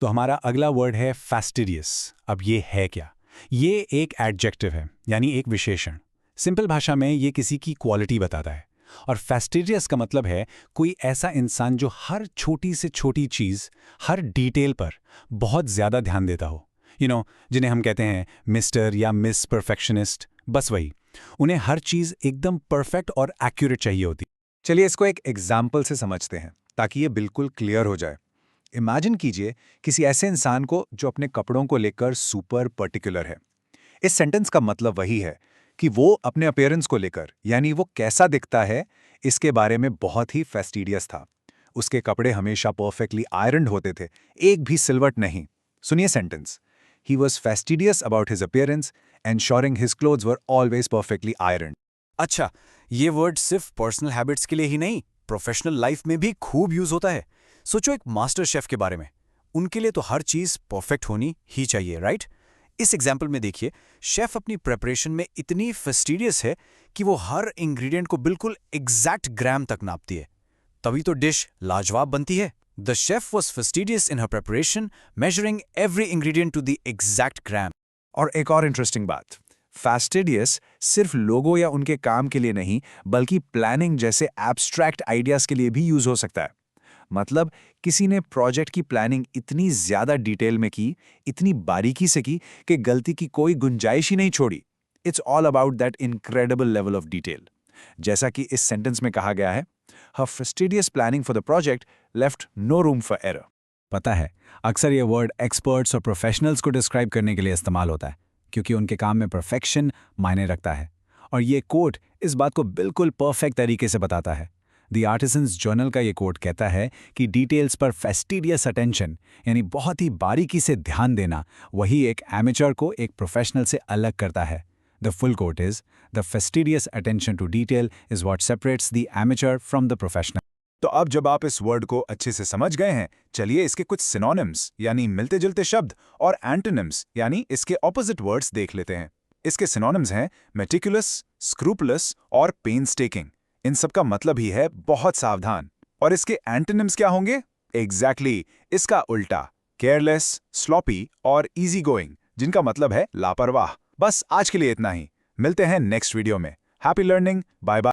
तो हमारा अगला वर्ड है फैस्टिडियस। अब ये है क्या? ये एक एडजेक्टिव है, यानी एक विशेषण। सिंपल भाषा में ये किसी की क्वालिटी बताता है। और फैस्टिडियस का मतलब है कोई ऐसा इंसान जो हर छोटी से छोटी चीज़, हर डिटेल पर बहुत ज़्यादा ध्यान देता हो। जिन्हें हम कहते हैं मिस्टर या मिस परफेक्शनिस्ट, बस वही। उन्हें हर चीज़ एकदम परफेक्ट और एक्यूरेट चाहिए होती। चलिए इसको एक एग्जाम्पल से समझते हैं ताकि ये बिल्कुल क्लियर हो जाए। इमेजिन कीजिए किसी ऐसे इंसान को जो अपने कपड़ों को लेकर सुपर पर्टिकुलर है। इस सेंटेंस का मतलब वही है कि वो अपने अपीयरेंस को लेकर, यानी वो कैसा दिखता है, इसके बारे में बहुत ही फेस्टिडियस था। उसके कपड़े हमेशा परफेक्टली आयरन्ड होते थे, एक भी सिलवट नहीं। सुनिए sentence. He was fastidious about his appearance, ensuring his clothes were always perfectly ironed. अच्छा, ये वर्ड सिर्फ पर्सनल हैबिट्स के लिए ही नहीं, प्रोफेशनल लाइफ में भी खूब यूज होता है। सोचो एक मास्टर शेफ के बारे में। उनके लिए तो हर चीज परफेक्ट होनी ही चाहिए, राइट? इस एग्जाम्पल में देखिए, शेफ अपनी प्रेपरेशन में इतनी फेस्टिडियस है कि वो हर इंग्रेडिएंट को बिल्कुल एग्जैक्ट ग्राम तक नापती है। तभी तो डिश लाजवाब बनती है। The chef was fastidious in her preparation, measuring every ingredient to the exact gram. और एक और इंटरेस्टिंग बात, फैस्टिडियस सिर्फ लोगों या उनके काम के लिए नहीं, बल्कि प्लानिंग जैसे एब्स्ट्रैक्ट आइडियाज के लिए भी यूज हो सकता है। मतलब किसी ने प्रोजेक्ट की प्लानिंग इतनी ज्यादा डिटेल में की, इतनी बारीकी से की कि गलती की कोई गुंजाइश ही नहीं छोड़ी। It's all about that incredible level of detail. जैसा कि इस सेंटेंस में कहा गया है, her fastidious planning for the project left no room for error. पता है, अक्सर ये वर्ड एक्सपर्ट्स और प्रोफेशनल्स को डिस्क्राइब करने के लिए इस्तेमाल होता है, क्योंकि उनके काम में परफेक्शन मायने रखता है। और ये कोट इस बात को बिल्कुल परफेक्ट तरीके से बताता है। द आर्टिसंस जर्नल का ये कोट कहता है कि डिटेल्स पर फेस्टिडियस अटेंशन, यानी बहुत ही बारीकी से ध्यान देना, वही एक एमेचर को एक प्रोफेशनल से अलग करता है। The full quote is, the fastidious attention to detail is what separates the amateur from the professional. तो अब जब आप इस वर्ड को अच्छे से समझ गए हैं, चलिए इसके कुछ सिनोनिम्स यानी मिलते जुलते शब्द और एंटोनिम्स यानी इसके ऑपोजिट वर्ड्स देख लेते हैं। इसके सिनोनिम्स हैं मेटिकुलस, स्क्रूपुलस और पेनस्टेकिंग। इन सब का मतलब ही है बहुत सावधान। और इसके एंटोनिम्स क्या होंगे? एग्जैक्टली इसका उल्टा, केयरलेस, स्लॉपी और इजी गोइंग, जिनका मतलब है लापरवाह। बस आज के लिए इतना ही। मिलते हैं नेक्स्ट वीडियो में। Happy learning, bye bye.